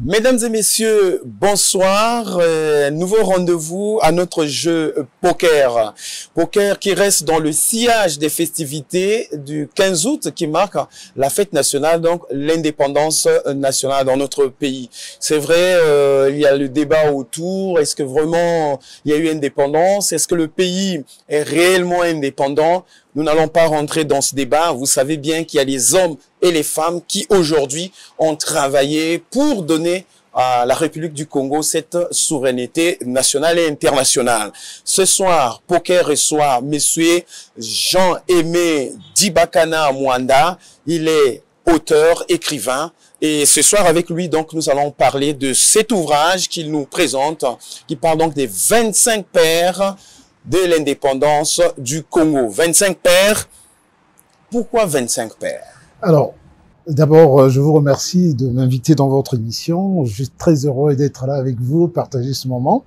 Mesdames et messieurs, bonsoir. Nouveau rendez-vous à notre jeu poker. Poker qui reste dans le sillage des festivités du 15 août qui marque la fête nationale, donc l'indépendance nationale dans notre pays. C'est vrai, il y a le débat autour. Est-ce que vraiment il y a eu indépendance? Est-ce que le pays est réellement indépendant? Nous n'allons pas rentrer dans ce débat. Vous savez bien qu'il y a les hommes et les femmes qui aujourd'hui ont travaillé pour donner à la République du Congo cette souveraineté nationale et internationale. Ce soir, poker reçoit monsieur Jean-Aimé Dibakana Mwanda. Il est auteur, écrivain. Et ce soir, avec lui, donc, nous allons parler de cet ouvrage qu'il nous présente, qui parle donc des 25 pères de l'indépendance du Congo. 25 pères. Pourquoi 25 pères? Alors, d'abord, je vous remercie de m'inviter dans votre émission. Je suis très heureux d'être là avec vous, partager ce moment.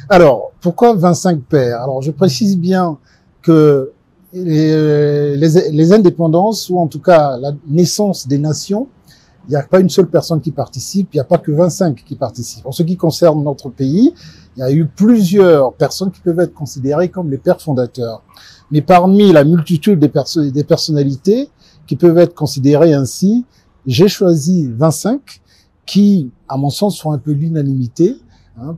Alors, pourquoi 25 pères? Alors, je précise bien que les indépendances, ou en tout cas la naissance des nations, il n'y a pas une seule personne qui participe, il n'y a pas que 25 qui participent. En ce qui concerne notre pays, il y a eu plusieurs personnes qui peuvent être considérées comme les pères fondateurs. Mais parmi la multitude des personnalités qui peuvent être considérées ainsi, j'ai choisi 25 qui, à mon sens, font un peu l'unanimité.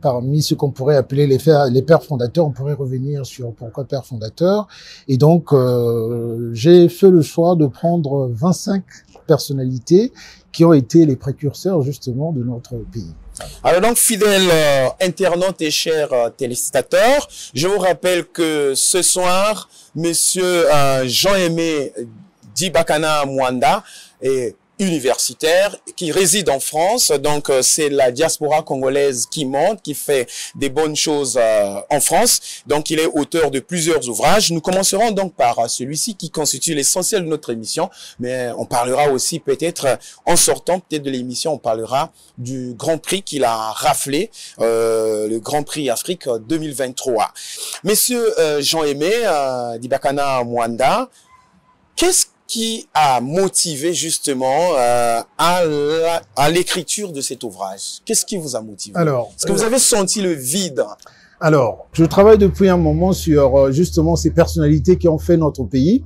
Parmi ce qu'on pourrait appeler les pères fondateurs, on pourrait revenir sur pourquoi pères fondateurs. Et donc, j'ai fait le choix de prendre 25 personnalités qui ont été les précurseurs justement de notre pays. Alors donc, fidèles internautes et chers téléspectateurs, je vous rappelle que ce soir, monsieur Jean-Aimé Dibakana Mwanda est universitaire, qui réside en France. Donc, c'est la diaspora congolaise qui monte, qui fait des bonnes choses en France. Donc, il est auteur de plusieurs ouvrages. Nous commencerons donc par celui-ci qui constitue l'essentiel de notre émission. Mais on parlera aussi peut-être, en sortant peut-être de l'émission, on parlera du Grand Prix qu'il a raflé, le Grand Prix Afrique 2023. Monsieur Jean-Aimé Dibakana Mwanda, qu'est-ce qui a motivé justement à l'écriture de cet ouvrage? Qu'est-ce qui vous a motivé? Alors, est-ce que vous avez senti le vide? Alors, je travaille depuis un moment sur justement ces personnalités qui ont fait notre pays.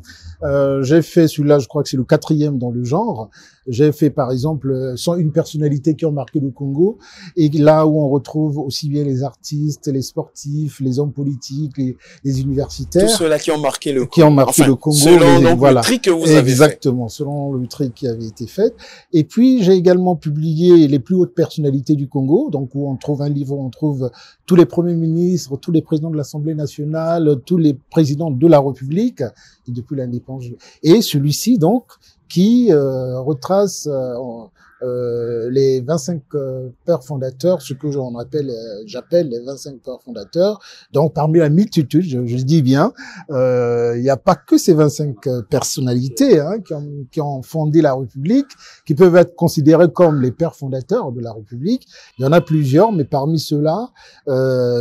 J'ai fait celui-là, je crois que c'est le 4e dans le genre. J'ai fait par exemple 101 personnalités qui ont marqué le Congo, et là où on retrouve aussi bien les artistes, les sportifs, les hommes politiques, les universitaires. Tous ceux-là qui ont marqué le Congo. Qui ont marqué le Congo. Selon donc le tri que vous avez fait. Exactement, selon le tri qui avait été fait. Et puis j'ai également publié les plus hautes personnalités du Congo, donc où on trouve un livre où on trouve tous les premiers ministres, tous les présidents de l'Assemblée nationale, tous les présidents de la République, et depuis l'indépendance. Et celui-ci donc qui retrace les 25 pères fondateurs, ce que j'appelle les 25 pères fondateurs. Donc parmi la multitude, je dis bien, il n'y a pas que ces 25 personnalités qui ont fondé la République, qui peuvent être considérées comme les pères fondateurs de la République. Il y en a plusieurs, mais parmi ceux-là,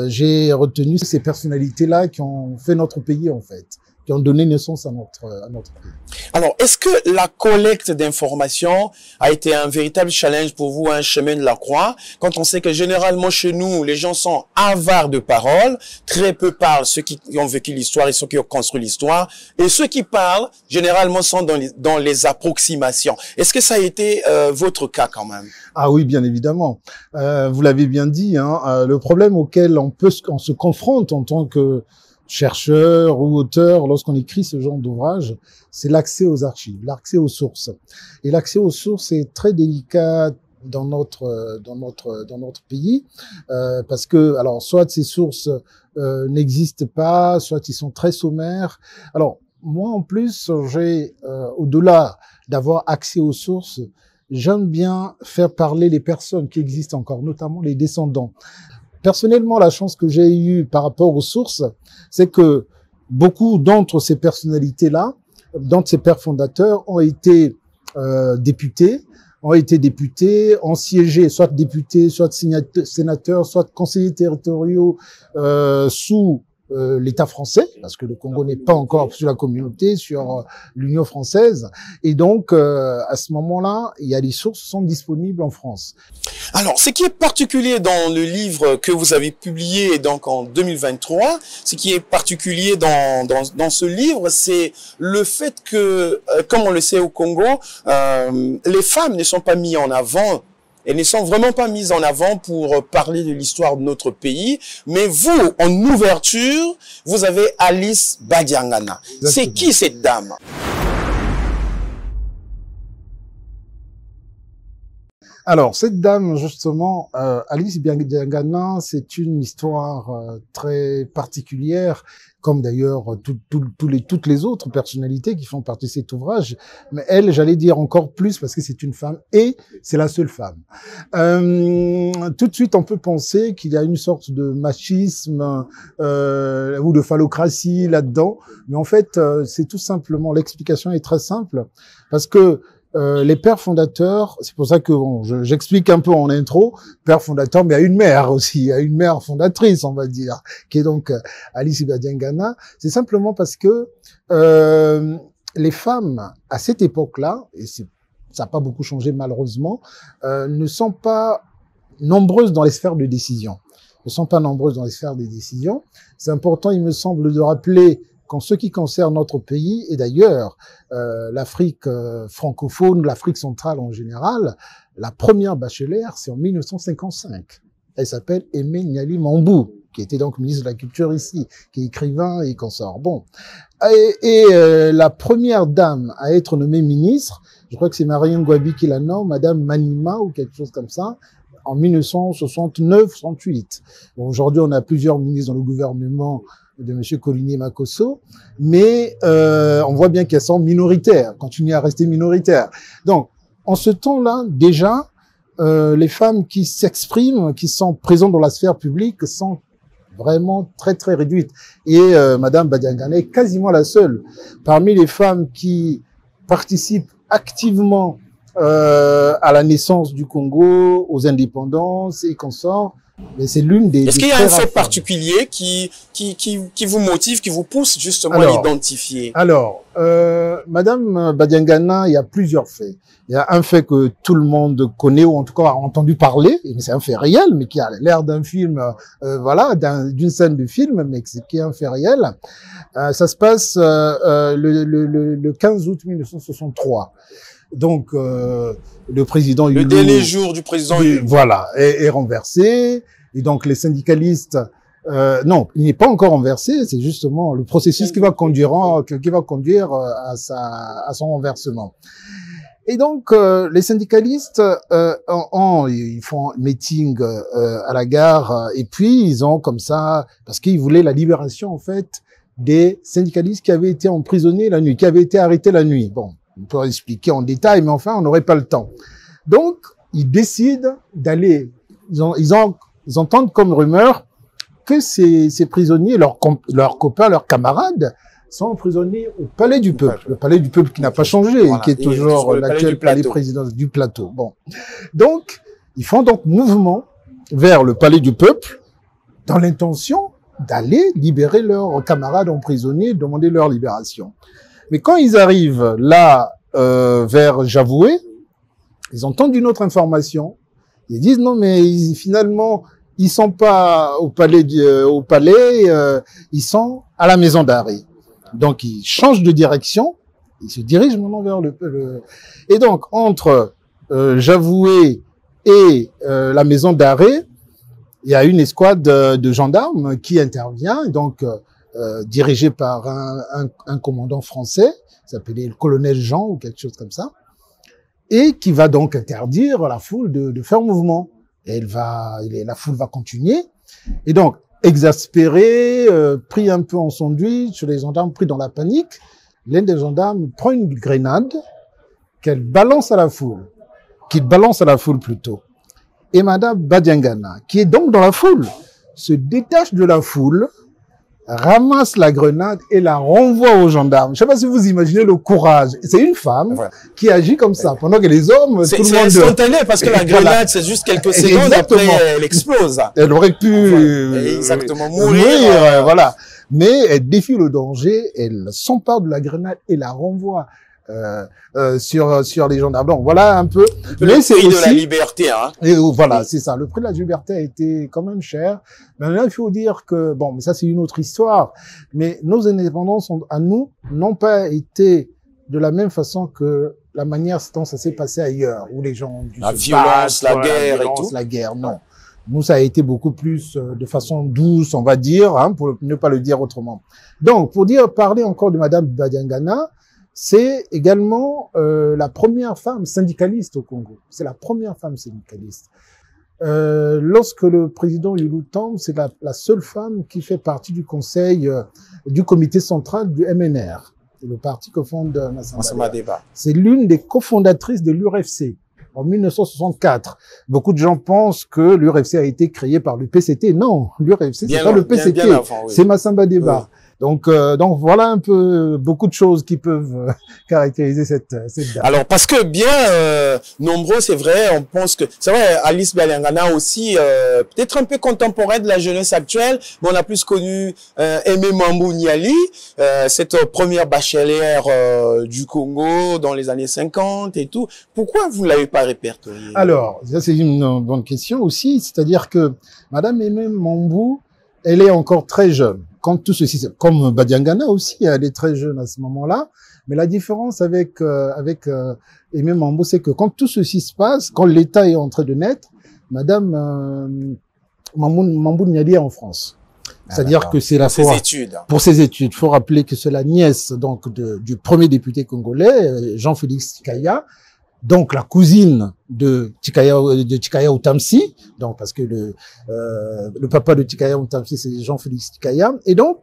j'ai retenu ces personnalités-là qui ont fait notre pays en fait, qui ont donné naissance à notre pays. Alors, est-ce que la collecte d'informations a été un véritable challenge pour vous, un chemin de la croix, quand on sait que généralement chez nous, les gens sont avares de paroles, très peu parlent ceux qui ont vécu l'histoire et ceux qui ont construit l'histoire, et ceux qui parlent, généralement, sont dans les approximations. Est-ce que ça a été votre cas quand même? Ah oui, bien évidemment. Vous l'avez bien dit, le problème auquel on se confronte en tant que chercheur ou auteur, lorsqu'on écrit ce genre d'ouvrage, c'est l'accès aux archives, l'accès aux sources. Et l'accès aux sources est très délicat dans notre pays, parce que, alors, soit ces sources n'existent pas, soit ils sont très sommaires. Alors, moi, en plus, j'ai, au-delà d'avoir accès aux sources, j'aime bien faire parler les personnes qui existent encore, notamment les descendants. Personnellement, la chance que j'ai eue par rapport aux sources, c'est que beaucoup d'entre ces personnalités-là, d'entre ces pères fondateurs, ont été députés, ont siégé, soit députés, soit sénateurs, soit conseillers territoriaux sous l'État français, parce que le Congo n'est pas encore sur la communauté, sur l'Union française. Et donc, à ce moment-là, il y a des sources qui sont disponibles en France. Alors, ce qui est particulier dans le livre que vous avez publié donc en 2023, ce qui est particulier dans ce livre, c'est le fait que, comme on le sait au Congo, les femmes ne sont pas mises en avant. Elles ne sont vraiment pas mises en avant pour parler de l'histoire de notre pays. Mais vous, en ouverture, vous avez Alice Badiangana. C'est qui cette dame? Alors, cette dame, justement, Alice Badiangana, c'est une histoire très particulière, comme d'ailleurs toutes les autres personnalités qui font partie de cet ouvrage. Mais elle, j'allais dire encore plus parce que c'est une femme et c'est la seule femme. Tout de suite, on peut penser qu'il y a une sorte de machisme ou de phallocratie là-dedans. Mais en fait, c'est tout simplement, l'explication est très simple parce que les pères fondateurs, c'est pour ça que bon, j'explique un peu en intro, père fondateur, mais il y a une mère aussi, il y a une mère fondatrice, on va dire, qui est donc Alice Badiangana. C'est simplement parce que les femmes, à cette époque-là, et ça n'a pas beaucoup changé malheureusement, ne sont pas nombreuses dans les sphères de décision. Ne sont pas nombreuses dans les sphères de décision. C'est important, il me semble, de rappeler qu'en ce qui concerne notre pays, et d'ailleurs l'Afrique francophone, l'Afrique centrale en général, la première bachelière, c'est en 1955. Elle s'appelle Aimé Niali Mambou, qui était donc ministre de la Culture ici, qui est écrivain et consort. Bon. Et la première dame à être nommée ministre, je crois que c'est Marianne Gouabi qui la nomme, Madame Manima ou quelque chose comme ça, en 1969-68. Bon, aujourd'hui, on a plusieurs ministres dans le gouvernement de M. Colligny Makosso, mais on voit bien qu'elles sont minoritaires, continuent à rester minoritaires. Donc, en ce temps-là, déjà, les femmes qui s'expriment, qui sont présentes dans la sphère publique, sont vraiment très, très réduites. Et Madame Badiangana est quasiment la seule parmi les femmes qui participent activement à la naissance du Congo, aux indépendances et consorts. Mais c'est l'une des... Est-ce qu'il y a un fait particulier qui vous motive, qui vous pousse justement à l'identifier? Alors, Madame Badiangana, il y a plusieurs faits. Il y a un fait que tout le monde connaît ou en tout cas a entendu parler, mais c'est un fait réel, mais qui a l'air d'un film, voilà, d'une scène de film, mais qui est un fait réel. Ça se passe le 15 août 1963. Donc, le président le dernier jour du président voilà, est renversé. Et donc, les syndicalistes, non, il n'est pas encore renversé. C'est justement le processus qui va conduire à son renversement. Et donc, les syndicalistes, ils font un meeting à la gare. Et puis, ils ont comme ça, parce qu'ils voulaient la libération, en fait, des syndicalistes qui avaient été emprisonnés la nuit, qui avaient été arrêtés la nuit. Bon. On peut expliquer en détail, mais enfin, on n'aurait pas le temps. Donc, ils décident d'aller, ils entendent comme rumeur que ces prisonniers, leurs copains, leurs camarades, sont emprisonnés au Palais du Peuple. Le Palais du Peuple qui n'a pas changé, voilà, qui est toujours l'actuel palais présidentiel du Plateau. Bon. Donc, ils font donc mouvement vers le Palais du Peuple dans l'intention d'aller libérer leurs camarades emprisonnés, demander leur libération. Mais quand ils arrivent là, vers Javoué, ils entendent une autre information. Ils disent non, mais finalement, ils sont pas au palais, ils sont à la maison d'arrêt. Donc, ils changent de direction. Ils se dirigent maintenant vers Et donc, entre Javoué et la maison d'arrêt, il y a une escouade de gendarmes qui intervient. Donc, dirigé par un commandant français, qui s'appelait le colonel Jean ou quelque chose comme ça, et qui va donc interdire à la foule de faire mouvement. Et la foule va continuer. Et donc, exaspéré, pris un peu en sandwich, les gendarmes pris dans la panique, l'un des gendarmes prend une grenade qu'il balance à la foule plutôt. Et Madame Badiangana, qui est donc dans la foule, se détache de la foule, ramasse la grenade et la renvoie aux gendarmes. Je ne sais pas si vous imaginez le courage. C'est une femme qui agit comme ça, pendant que les hommes, tout le monde... C'est instantané parce que la grenade, c'est juste quelques secondes, après elle explose. Elle aurait pu exactement mourir. Voilà. mais elle défie le danger, elle s'empare de la grenade et la renvoie sur les gendarmes. Donc voilà un peu. Mais c'est aussi de la liberté, hein. Et voilà, c'est ça. Le prix de la liberté a été quand même cher. Maintenant, il faut dire que bon, mais ça c'est une autre histoire. Mais nos indépendances à nous n'ont pas été de la même façon que la manière dont ça s'est passé ailleurs, où les gens ont dû la violence, battre, la guerre et tout. La guerre, non. Nous, ça a été beaucoup plus de façon douce, on va dire, hein, pour ne pas le dire autrement. Donc, pour parler encore de Madame Badiangana, c'est également la première femme syndicaliste au Congo. C'est la première femme syndicaliste. Lorsque le président Yulu tombe, c'est la seule femme qui fait partie du conseil du comité central du MNR, le parti que fonde Massamba Deba. C'est l'une des cofondatrices de l'URFC en 1964. Beaucoup de gens pensent que l'URFC a été créé par le PCT. Non, l'URFC, c'est pas le PCT, oui. C'est Massamba Deba. Oui. Donc voilà un peu beaucoup de choses qui peuvent caractériser cette date. Alors parce que bien nombreux, c'est vrai, on pense que c'est vrai, Alice Badiangana aussi peut-être un peu contemporaine de la jeunesse actuelle, mais on a plus connu Aimé Mambou Niali, cette première bachelière du Congo dans les années 50 et tout. Pourquoi vous l'avez pas répertorié? Alors, ça c'est une bonne question aussi, c'est-à-dire que Madame Aimé Mambou, elle est encore très jeune. Quand tout ceci, comme Badiangana aussi, elle est très jeune à ce moment-là. Mais la différence avec Aimé Mambou, c'est que quand tout ceci se passe, quand l'État est en train de naître, Madame Mambou Niali est en France. C'est-à-dire que c'est la fois pour ses études. Il faut rappeler que c'est la nièce donc du premier député congolais, Jean-Félix Tikaya. Donc la cousine de Tikaya Outamsi, donc parce que le papa de Tikaya Outamsi c'est Jean-Félix Tikaya, et donc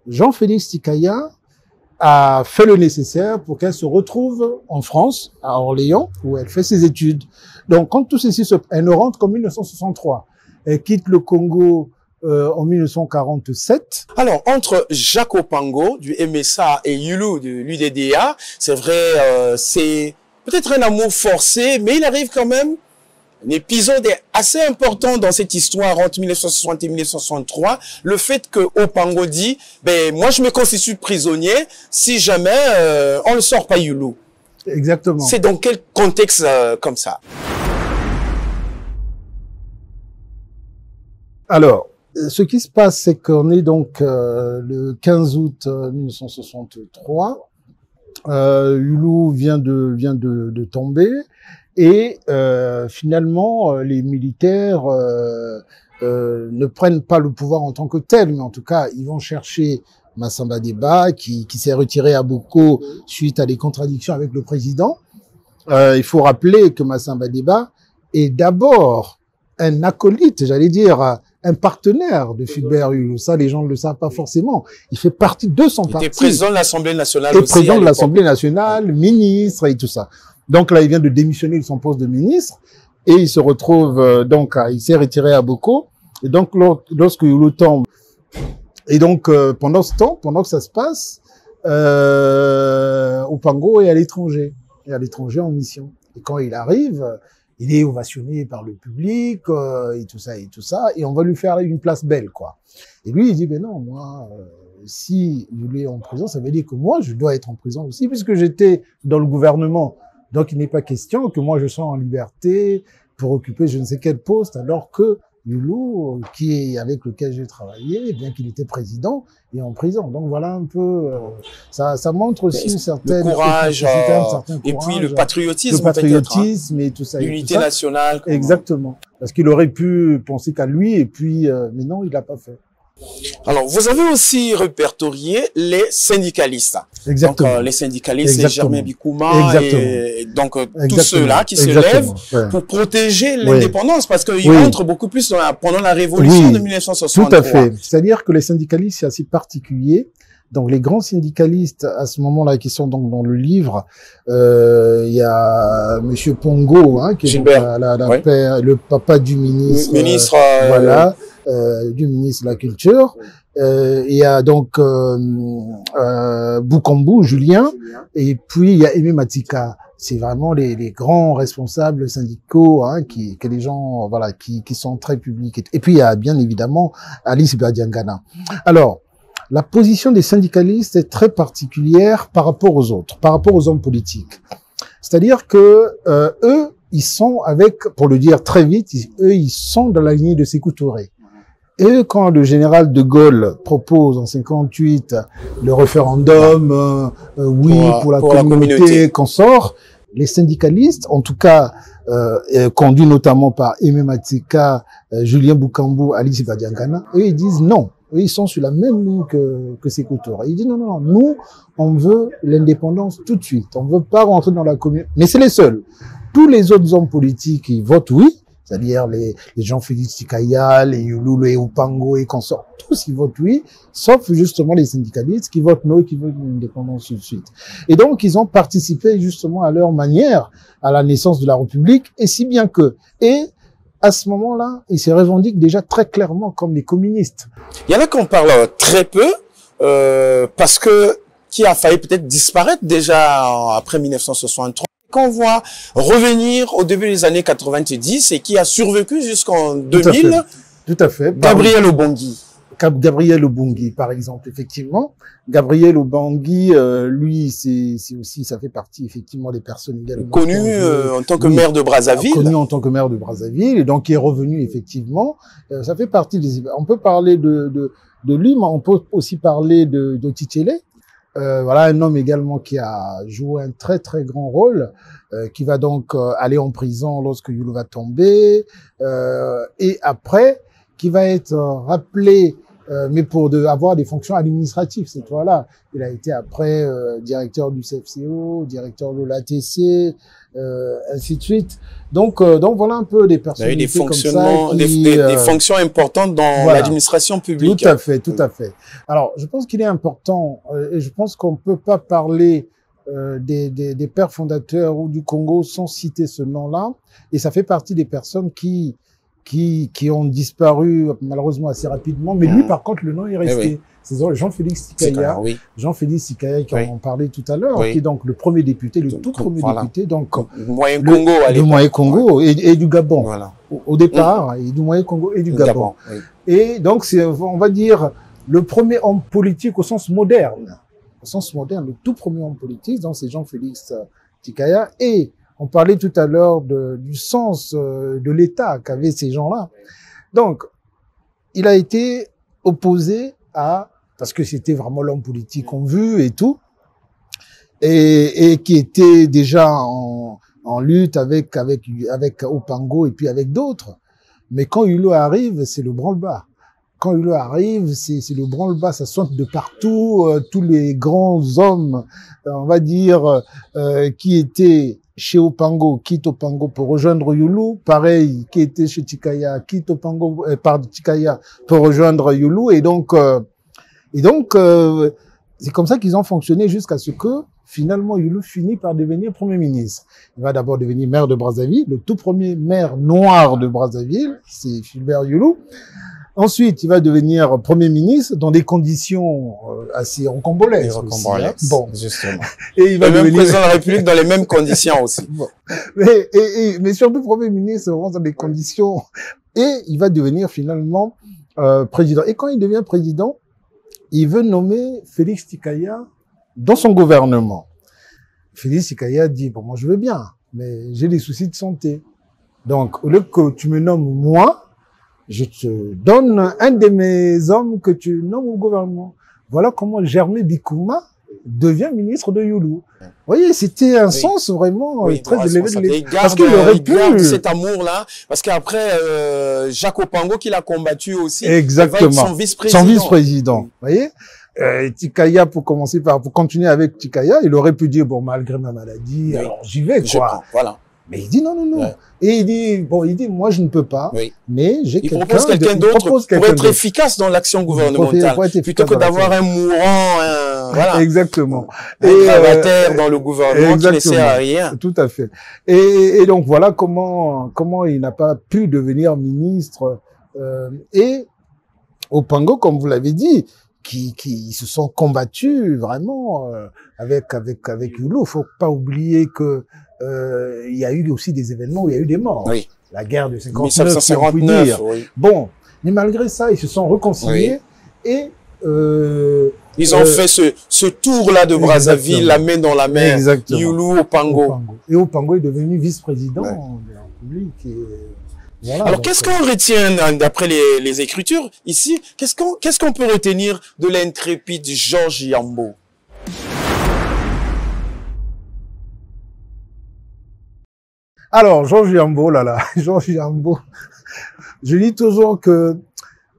Jean-Félix Tikaya a fait le nécessaire pour qu'elle se retrouve en France, à Orléans, où elle fait ses études. Donc quand tout ceci elle ne rentre qu'en 1963, elle quitte le Congo en 1947. Alors, entre Jacques Opango, du MSA, et Yulu, de l'UDDA, c'est vrai, c'est peut-être un amour forcé, mais il arrive quand même. Un épisode assez important dans cette histoire entre 1960 et 1963. Le fait que Opango dit, ben, moi, je me constitue prisonnier si jamais on ne sort pas Yulu. Exactement. C'est dans quel contexte comme ça? Alors, ce qui se passe, c'est qu'on est donc le 15 août 1963. Yulu vient de tomber et finalement les militaires ne prennent pas le pouvoir en tant que tel, mais en tout cas ils vont chercher Massamba Deba qui s'est retiré à Boko suite à des contradictions avec le président. Il faut rappeler que Massamba Deba est d'abord un acolyte, j'allais dire un partenaire de Fulbert Yulu. Ça, les gens ne le savent pas forcément. Il fait partie de son parti. Il était président de l'Assemblée nationale aussi. Président de l'Assemblée nationale, ministre et tout ça. Donc là, il vient de démissionner de son poste de ministre et il se retrouve il s'est retiré à Boko. Et donc lorsque Yulu tombe, et donc pendant ce temps, pendant que ça se passe, Opango est à l'étranger. Il est à l'étranger en mission. Et quand il arrive, il est ovationné par le public et tout ça, et on va lui faire une place belle, quoi. Et lui, il dit, ben non, moi, si il est en prison, ça veut dire que moi, je dois être en prison aussi, puisque j'étais dans le gouvernement. Donc, il n'est pas question que moi, je sois en liberté pour occuper je ne sais quel poste, alors que Yulu, avec lequel j'ai travaillé, bien qu'il était président, est en prison. Donc voilà un peu, ça montre aussi une certaine courage, et puis le patriotisme et tout ça, l'unité nationale. Exactement, parce qu'il aurait pu penser qu'à lui et puis, mais non, il l'a pas fait. Alors, vous avez aussi répertorié les syndicalistes. Exactement. Donc, les syndicalistes, c'est Germain Bikouma et donc tous ceux-là qui se lèvent pour protéger l'indépendance, parce qu'ils rentrent beaucoup plus pendant la révolution de 1963. Tout à fait. C'est-à-dire que les syndicalistes, c'est assez particulier. Donc, les grands syndicalistes, à ce moment-là, qui sont donc dans le livre, il y a Monsieur Pongo, hein, qui est le papa du ministre. Voilà. Du ministre de la Culture. Il y a donc Boukambu, Julien, et puis il y a Aimé Matika. C'est vraiment les grands responsables syndicaux, hein, que les gens, voilà, qui sont très publics. Et puis il y a bien évidemment Alice Badiangana. Alors, la position des syndicalistes est très particulière par rapport aux autres, par rapport aux hommes politiques. C'est-à-dire que eux, ils sont avec, pour le dire très vite, ils sont dans la lignée de Sékou Touré. Et quand le général de Gaulle propose en 58 le référendum, oui, pour la communauté qu'on sort, les syndicalistes, en tout cas conduits notamment par Aimé Matika, Julien Boucambou, Alice Badiangana, eux ils disent non. Eux, ils sont sur la même ligne que Sékou Touré. Ils disent non, non, nous, on veut l'indépendance tout de suite. On veut pas rentrer dans la communauté. Mais c'est les seuls. Tous les autres hommes politiques, ils votent oui. C'est-à-dire les Jean-Félix Tikaya, les Yulu, les Upango et consorts, tous ils votent oui, sauf justement les syndicalistes qui votent non et qui veulent l'indépendance tout de suite. Et donc ils ont participé justement à leur manière à la naissance de la République, et si bien que, et à ce moment-là, ils se revendiquent déjà très clairement comme les communistes. Il y en a qu'on parle très peu, parce que qui a failli peut-être disparaître déjà après 1963. Qu'on voit revenir au début des années 90 et qui a survécu jusqu'en 2000. Tout à fait. Gabriel Obongui. Gabriel Obongui, par exemple, effectivement. Gabriel Obongui, lui, c'est aussi, ça fait partie, effectivement, des personnes également. Connu en tant que maire de Brazzaville. Connu en tant que maire de Brazzaville, et donc qui est revenu, effectivement. Ça fait partie des... On peut parler de lui, mais on peut aussi parler de Titélé. Voilà un homme également qui a joué un très très grand rôle, qui va donc aller en prison lorsque Youlou va tomber, et après qui va être rappelé, mais pour avoir des fonctions administratives cette fois-là. Il a été après directeur du CFCO, directeur de l'ATC, ainsi de suite. Donc voilà un peu des personnalités comme ça des fonctions importantes dans l'administration publique. Tout à fait, tout à fait. Alors, je pense qu'il est important, et je pense qu'on peut pas parler des pères fondateurs ou du Congo sans citer ce nom-là, et ça fait partie des personnes qui ont disparu malheureusement assez rapidement, mais lui par contre le nom est resté. Oui. C'est Jean-Félix Tikaya, oui. Jean-Félix Tikaya qui en parlait tout à l'heure, qui est donc le premier député, le tout premier député, donc du Moyen-Congo, du Moyen-Congo et du Gabon. Voilà. Au départ, et du Moyen-Congo et du Gabon. Oui. Et donc c'est, on va dire, le premier homme politique au sens moderne. Au sens moderne, le tout premier homme politique, donc c'est Jean-Félix Tikaya. Et on parlait tout à l'heure du sens de l'État qu'avaient ces gens-là. Donc, il a été opposé parce que c'était vraiment l'homme politique qu'on veut et tout, et qui était déjà en lutte avec Opango et puis avec d'autres. Mais quand Hulot arrive, c'est le branle-bas. Quand Hulot arrive, c'est le branle-bas, ça saute de partout, tous les grands hommes, on va dire, qui étaient chez Opango, quitte Opango pour rejoindre Youlou. Pareil, qui était chez Tikaya, quitte Opango par Tikaya pour rejoindre Youlou. Et donc, c'est comme ça qu'ils ont fonctionné jusqu'à ce que, finalement, Youlou finit par devenir Premier ministre. Il va d'abord devenir maire de Brazzaville. Le tout premier maire noir de Brazzaville, c'est Fulbert Youlou. Ensuite, il va devenir Premier ministre dans des conditions assez rocambolesques. Bon, justement. Et il va devenir président de la République dans les mêmes conditions aussi. Bon. Mais surtout Premier ministre vraiment dans des conditions. Et il va devenir finalement président. Et quand il devient président, il veut nommer Félix Tikaya dans son gouvernement. Félix Tikaya dit bon, moi je veux bien, mais j'ai des soucis de santé. Donc au lieu que tu me nommes moi, je te donne un de mes hommes que tu nommes au gouvernement. Voilà comment Germain Bikouma devient ministre de Youlou. Vous voyez, c'était un sens vraiment très élevé de l'État. Parce qu'il aurait pu cet amour-là, parce qu'après Jacques Opango qui l'a combattu aussi, exactement, son vice-président. Son vice-président, vous voyez. Tikaya, pour continuer avec Tikaya, il aurait pu dire bon, malgré ma maladie, alors j'y vais quoi. Voilà. Mais il dit non. Ouais. Et il dit moi je ne peux pas, mais j'ai quelqu'un. Il propose quelqu'un d'autre pour être efficace dans l'action gouvernementale, plutôt que d'avoir un mourant, voilà. Exactement. Un gravataire dans le gouvernement qui ne sert à rien. Tout à fait. Et donc voilà comment il n'a pas pu devenir ministre. Et Opango, comme vous l'avez dit, qui se sont combattus vraiment avec Youlou. Faut pas oublier que il y a eu aussi des événements où il y a eu des morts. Oui. La guerre de 1959, Bon, mais malgré ça, ils se sont réconciliés et Ils ont fait ce tour-là de Brazzaville, la main dans la main. Exactement. Youlou Opango. Et Opango est devenu vice-président de la République. Et voilà, alors, qu'est-ce qu'on retient d'après les écritures ici? Qu'est-ce qu'on peut retenir de l'intrépide Georges Yambo? Alors, Georges Yambo, Georges Yambo, je dis toujours que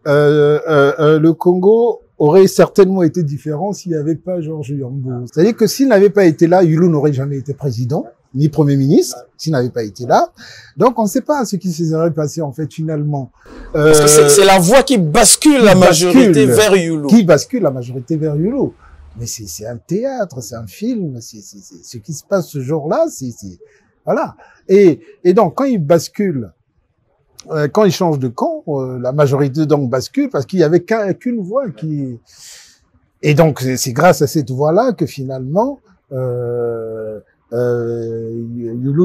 le Congo aurait certainement été différent s'il n'y avait pas Georges Yambo. C'est-à-dire que s'il n'avait pas été là, Youlou n'aurait jamais été président, ni Premier ministre, s'il n'avait pas été là. Donc, on ne sait pas ce qui se serait passé, en fait, finalement. Parce que c'est la voie qui bascule la majorité vers Youlou. Qui bascule la majorité vers Youlou. Mais c'est un théâtre, c'est un film, c'est ce qui se passe ce jour-là, voilà. Et donc, quand il bascule, quand il change de camp, la majorité donc bascule parce qu'il y avait qu'une voix qui... Et donc, c'est grâce à cette voix-là que finalement, Youlou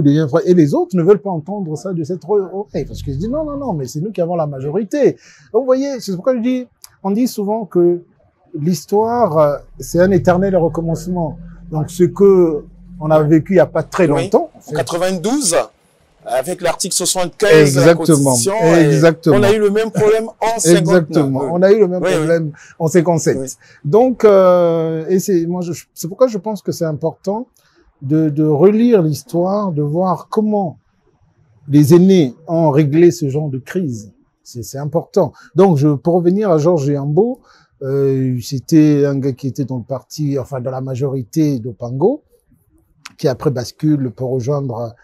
devient frère. Et les autres ne veulent pas entendre ça de cette oreille. Parce qu'ils disent non, mais c'est nous qui avons la majorité. Donc, vous voyez, c'est pourquoi on dit souvent que l'histoire, c'est un éternel recommencement. Donc, ce que on a vécu il n'y a pas très longtemps. En 92, avec l'article 75 de la Constitution, exactement. On a eu le même problème en 59. Exactement. On a eu le même problème en 57. Oui. Donc, et c'est pourquoi je pense que c'est important de relire l'histoire, de voir comment les aînés ont réglé ce genre de crise. C'est important. Donc, pour revenir à Georges Yambo, c'était un gars qui était dans le parti, enfin dans la majorité d'Opango, qui après bascule pour rejoindre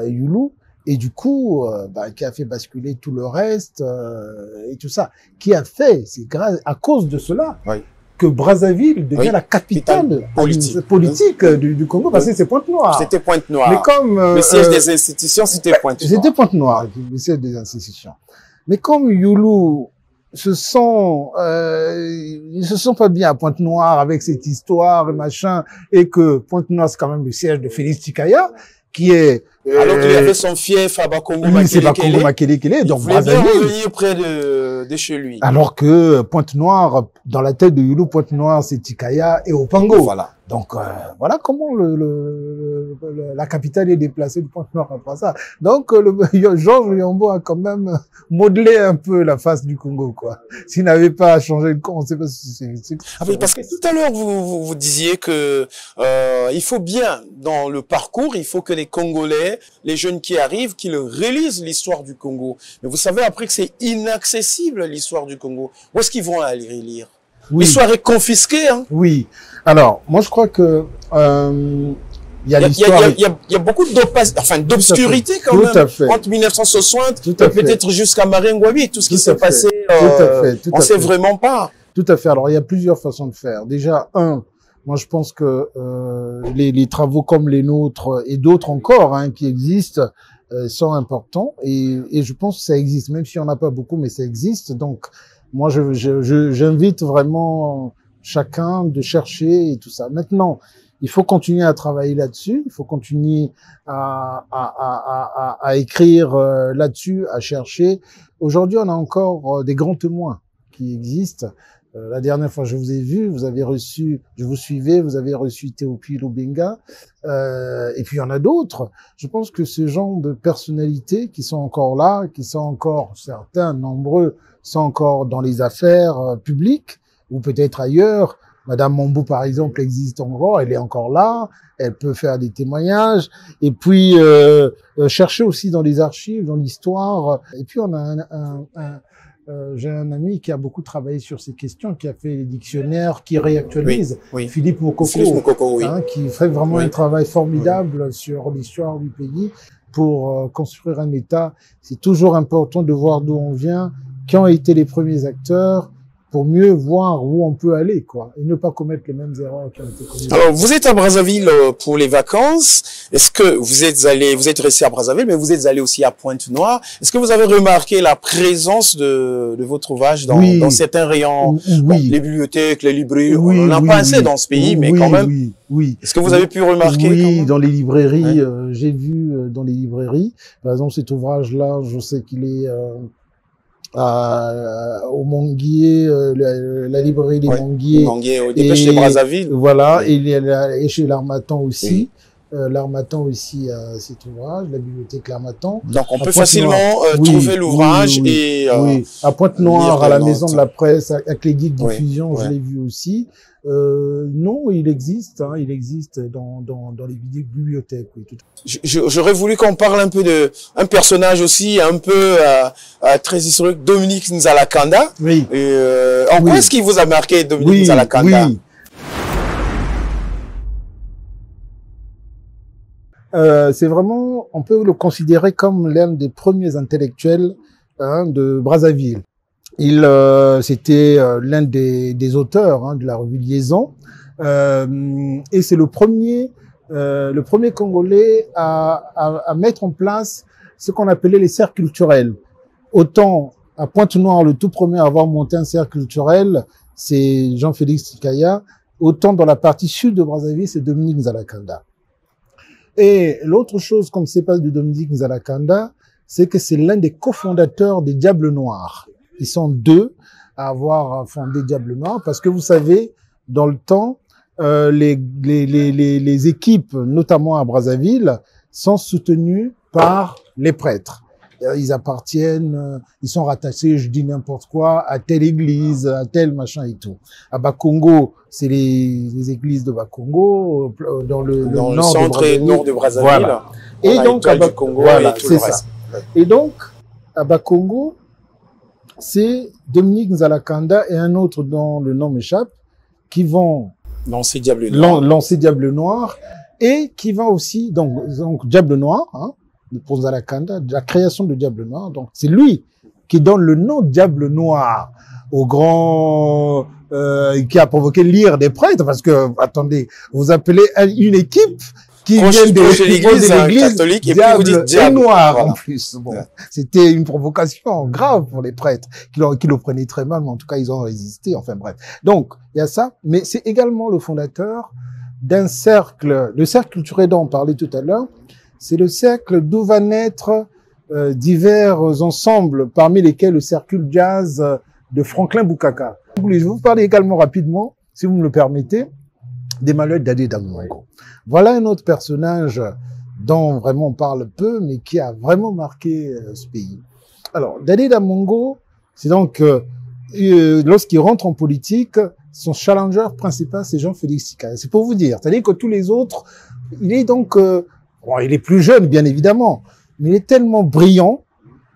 Youlou, et du coup, qui a fait basculer tout le reste, et tout ça. Qui a fait, c'est grâce, à cause de cela, que Brazzaville devient la capitale politique du Congo, parce que c'est Pointe-Noire. C'était Pointe-Noire. Mais comme, le siège des institutions, c'était Pointe-Noire. C'était Pointe-Noire, le siège des institutions. Mais comme Youlou ils se sont pas bien à Pointe-Noire avec cette histoire et machin, et que Pointe-Noire c'est quand même le siège de Félix Tikaya, qui est alors qu'il avait son fief à Bakongo Makelekele, donc Brazzaville, revenir près de chez lui. Alors que Pointe-Noire, dans la tête de Youlou, Pointe-Noire c'est Tikaya et Opango. Voilà. Donc voilà comment la capitale est déplacée de Pointe-Noire après ça. Donc Georges Yambo a quand même modelé un peu la face du Congo, quoi. S'il n'avait pas changé le camp, on ne sait pas si c'est... Ah oui, parce que tout à l'heure vous disiez que il faut bien dans le parcours, il faut que les Congolais, les jeunes qui arrivent, qu'ils relisent l'histoire du Congo. Mais vous savez après que c'est inaccessible l'histoire du Congo. Où est-ce qu'ils vont aller lire? Oui. L'histoire est confisquée, hein. Oui. Alors, moi, je crois que il y a l'histoire. Il y a beaucoup d'obscurité quand même. Tout à fait. Entre 1960 et peut-être jusqu'à Maringouabi, tout ce qui s'est passé, on sait vraiment pas. Tout à fait. Alors, il y a plusieurs façons de faire. Déjà, moi, je pense que les travaux comme les nôtres et d'autres encore qui existent sont importants, et je pense que ça existe, même si on n'a pas beaucoup, mais ça existe. Donc, moi, j'invite vraiment chacun de chercher et tout ça. Maintenant, il faut continuer à travailler là-dessus, il faut continuer à écrire là-dessus, à chercher. Aujourd'hui, on a encore des grands témoins qui existent. La dernière fois, je vous ai vu, je vous suivais, vous avez reçu Théophile Obenga, et puis il y en a d'autres. Je pense que ce genre de personnalités qui sont encore là, qui sont encore, certains, nombreux, sont encore dans les affaires publiques, ou peut-être ailleurs. Madame Mombou, par exemple, existe encore, elle est encore là, elle peut faire des témoignages, et puis chercher aussi dans les archives, dans l'histoire. Et puis on a j'ai un ami qui a beaucoup travaillé sur ces questions, qui a fait les dictionnaires, qui réactualise, Philippe Mokoko, qui fait vraiment un travail formidable sur l'histoire du pays pour construire un État. C'est toujours important de voir d'où on vient, qui ont été les premiers acteurs, pour mieux voir où on peut aller, quoi, et ne pas commettre les mêmes erreurs qui ont été commises. Alors, vous êtes à Brazzaville pour les vacances. Est-ce que vous êtes resté à Brazzaville, mais vous êtes allé aussi à Pointe-Noire. Est-ce que vous avez remarqué la présence de votre ouvrage dans certains rayons? Les bibliothèques, les librairies, on en a pas assez dans ce pays, mais quand même. Est-ce que vous avez pu remarquer? Oui, dans les librairies, j'ai vu dans les librairies, par exemple, cet ouvrage-là, je sais qu'il est au Monguier, la librairie des Monguiers. Monguier, au Dépêche de Brazzaville. Voilà, et chez l'Harmattan aussi. L'Harmattan aussi a cet ouvrage, la bibliothèque L'Harmattan. Donc on peut facilement trouver l'ouvrage à Pointe-Noire, à la Maison de la Presse, à Clédic Diffusion, je l'ai vu aussi. Non, il existe dans les bibliothèques. Oui, j'aurais voulu qu'on parle un peu de un personnage aussi un peu très historique, Dominique Nzala-Kanda. Oui. En quoi est-ce qu'il vous a marqué, Dominique Nzala-Kanda? Oui. C'est vraiment, on peut le considérer comme l'un des premiers intellectuels de Brazzaville. C'était l'un des auteurs de la revue Liaison, et c'est le premier Congolais à mettre en place ce qu'on appelait les cercles culturels. Autant à Pointe-Noire, le tout premier à avoir monté un cercle culturel, c'est Jean-Félix Tikaya, autant dans la partie sud de Brazzaville, c'est Dominique Nzala-Kanda. Et l'autre chose qu'on ne sait pas de Dominique Nzala-Kanda, c'est que c'est l'un des cofondateurs des Diables Noirs. Ils sont deux à avoir fondé Diables Noirs parce que vous savez, dans le temps, les équipes, notamment à Brazzaville, sont soutenues par les prêtres. Ils appartiennent, ils sont rattachés, je dis n'importe quoi, à telle église, à tel machin et tout. À Bakongo, c'est les églises de Bakongo, dans le centre et nord de Brazzaville. Voilà. Et donc, à Bakongo, voilà, c'est ça. Et donc, à Bakongo, c'est Dominique Nzala-Kanda et un autre dont le nom m'échappe, qui vont lancer Diable Noir, et qui va aussi, donc Diable Noir, pour Nzala-Kanda, la création de Diable Noir. Donc, c'est lui qui donne le nom Diable Noir au grand, qui a provoqué l'ire des prêtres, parce que, attendez, vous appelez une équipe qui vient de l'église catholique et puis vous dites Diable Noir, voilà. En plus. Bon, c'était une provocation grave pour les prêtres, qui le prenaient très mal, mais en tout cas, ils ont résisté, enfin bref. Donc, il y a ça, mais c'est également le fondateur d'un cercle, le cercle culturel dont on parlait tout à l'heure. C'est le cercle d'où va naître divers ensembles, parmi lesquels le cercle jazz de Franklin Boukaka. Je vais vous parler également rapidement, si vous me le permettez, d'Emmanuel Dadé Damongo. Voilà un autre personnage dont vraiment on parle peu, mais qui a vraiment marqué ce pays. Alors, Dadé Damongo, c'est donc, lorsqu'il rentre en politique, son challenger principal, c'est Jean-Félix Tikaya. C'est pour vous dire. C'est-à-dire que tous les autres, il est donc... bon, il est plus jeune, bien évidemment, mais il est tellement brillant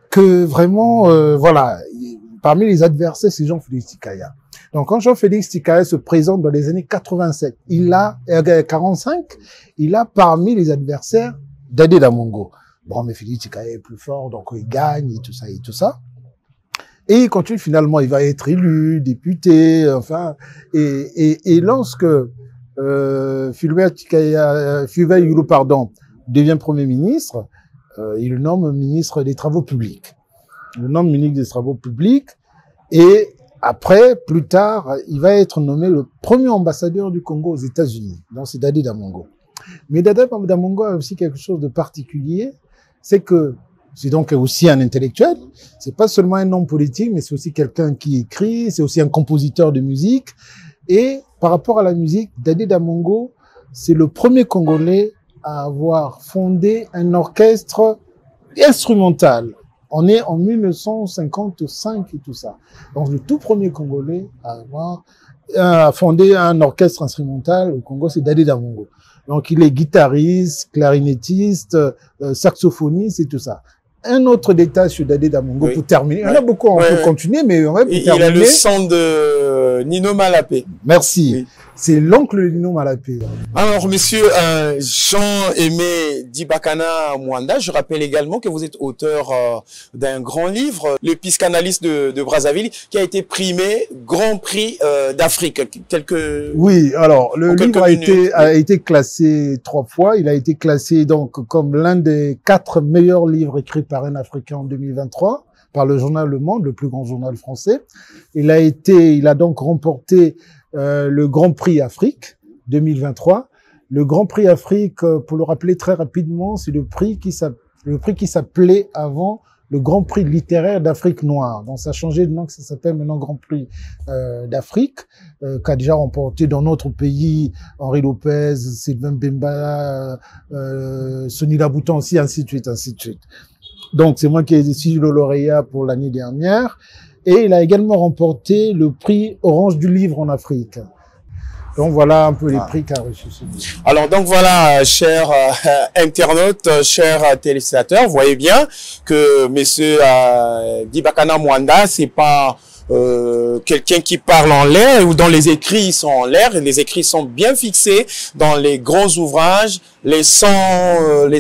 que vraiment, voilà, parmi les adversaires, c'est Jean-Félix Tikaya. Donc, quand Jean-Félix Tikaya se présente dans les années 87, 45, il a parmi les adversaires Dadé Damongo. Bon, mais Félix Tikaya est plus fort, donc il gagne et tout ça et tout ça. Et il continue finalement, il va être élu, député, enfin, et lorsque Fulbert Yulu, devient Premier ministre, il le nomme ministre des Travaux publics. Il le nomme ministre des Travaux publics et après, plus tard, il va être nommé le premier ambassadeur du Congo aux États-Unis. Donc, c'est Dadé Damongo. Mais Dadé Damongo a aussi quelque chose de particulier, c'est que c'est donc aussi un intellectuel. C'est pas seulement un homme politique, mais c'est aussi quelqu'un qui écrit, c'est aussi un compositeur de musique. Et par rapport à la musique, Dadé Damongo, c'est le premier Congolais à avoir fondé un orchestre instrumental. On est en 1955 et tout ça. Donc, le tout premier Congolais à avoir fondé un orchestre instrumental au Congo, c'est Dadé Damongo. Donc, il est guitariste, clarinettiste, saxophoniste et tout ça. Un autre détail sur Dadé Damongo pour terminer. Il y en a beaucoup, on peut continuer, mais on va terminer. Il a le sang de Nino Malapé. Merci. Oui. C'est l'oncle de Nino Malapé. Alors, monsieur Jean-Aimé Dibakana Mwanda, je rappelle également que vous êtes auteur d'un grand livre, Le Psychanalyste de Brazzaville, qui a été primé Grand Prix d'Afrique. Oui, alors, le livre a été classé 3 fois. Il a été classé donc comme l'un des 4 meilleurs livres écrits par un Africain en 2023, par le journal Le Monde, le plus grand journal français. Il a donc remporté le Grand Prix Afrique 2023. Le Grand Prix Afrique, pour le rappeler très rapidement, c'est le prix qui s'appelait avant le Grand Prix littéraire d'Afrique noire. Donc ça a changé de nom, que ça s'appelle maintenant Grand Prix d'Afrique, qu'a déjà remporté dans notre pays Henri Lopez, Sylvain Bemba, Sonny Laboutan aussi, ainsi de suite, ainsi de suite. Donc c'est moi qui ai décidé le lauréat pour l'année dernière. Et il a également remporté le prix Orange du Livre en Afrique. Donc voilà un peu les prix qu'a reçu ce livre. Alors donc voilà, chers internautes, chers téléspectateurs, vous voyez bien que monsieur Dibakana Mwanda, c'est pas quelqu'un qui parle en l'air ou dont les écrits sont en l'air. Les écrits sont bien fixés dans les grands ouvrages, les 101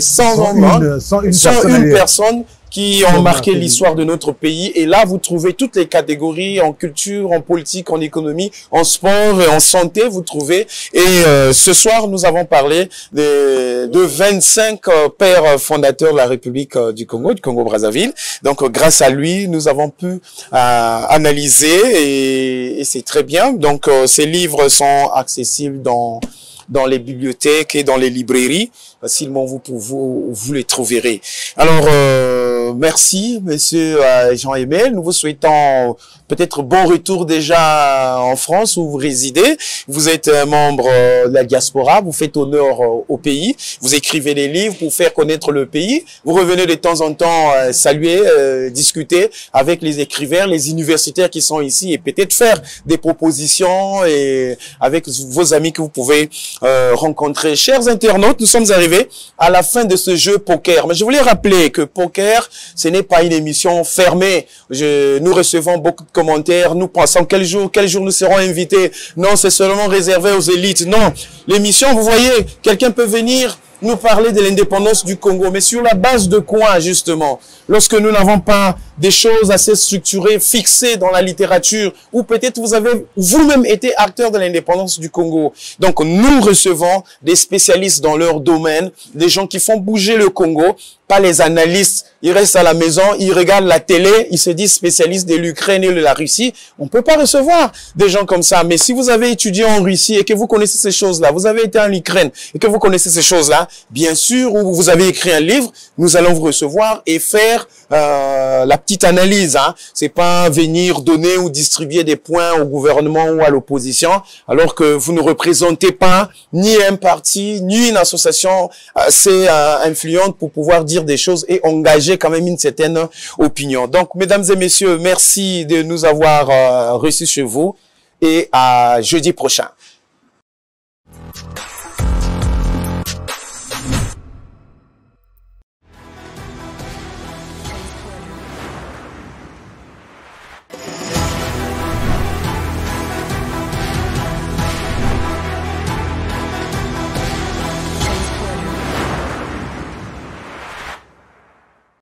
personnes qui ont marqué l'histoire de notre pays. Et là, vous trouvez toutes les catégories en culture, en politique, en économie, en sport et en santé, vous trouvez. Et ce soir, nous avons parlé de 25 pères fondateurs de la République du Congo-Brazzaville. Donc, grâce à lui, nous avons pu analyser et c'est très bien. Donc, ces livres sont accessibles dans les bibliothèques et dans les librairies. Facilement, vous les trouverez. Alors, merci, monsieur Jean-Emile. Nous vous souhaitons peut-être bon retour déjà en France où vous résidez. Vous êtes un membre de la diaspora, vous faites honneur au pays, vous écrivez des livres pour faire connaître le pays. Vous revenez de temps en temps saluer, discuter avec les écrivains, les universitaires qui sont ici et peut-être faire des propositions et avec vos amis que vous pouvez rencontrer. Chers internautes, nous sommes arrivés à la fin de ce jeu poker. Mais je voulais rappeler que poker, ce n'est pas une émission fermée. Nous recevons beaucoup de commentaires. Nous pensons quel jour nous serons invités. Non, c'est seulement réservé aux élites. Non, l'émission, vous voyez, quelqu'un peut venir nous parler de l'indépendance du Congo. Mais sur la base de quoi, justement? Lorsque nous n'avons pas des choses assez structurées, fixées dans la littérature, ou peut-être vous avez vous-même été acteur de l'indépendance du Congo. Donc, nous recevons des spécialistes dans leur domaine, des gens qui font bouger le Congo, pas les analystes. Ils restent à la maison, ils regardent la télé, ils se disent spécialistes de l'Ukraine et de la Russie. On peut pas recevoir des gens comme ça. Mais si vous avez étudié en Russie et que vous connaissez ces choses-là, vous avez été en Ukraine et que vous connaissez ces choses-là, bien sûr, ou vous avez écrit un livre, nous allons vous recevoir et faire la petite analyse. Hein. C'est pas venir donner ou distribuer des points au gouvernement ou à l'opposition, alors que vous ne représentez pas ni un parti, ni une association assez influente pour pouvoir dire des choses et engager quand même une certaine opinion. Donc, mesdames et messieurs, merci de nous avoir reçus chez vous et à jeudi prochain.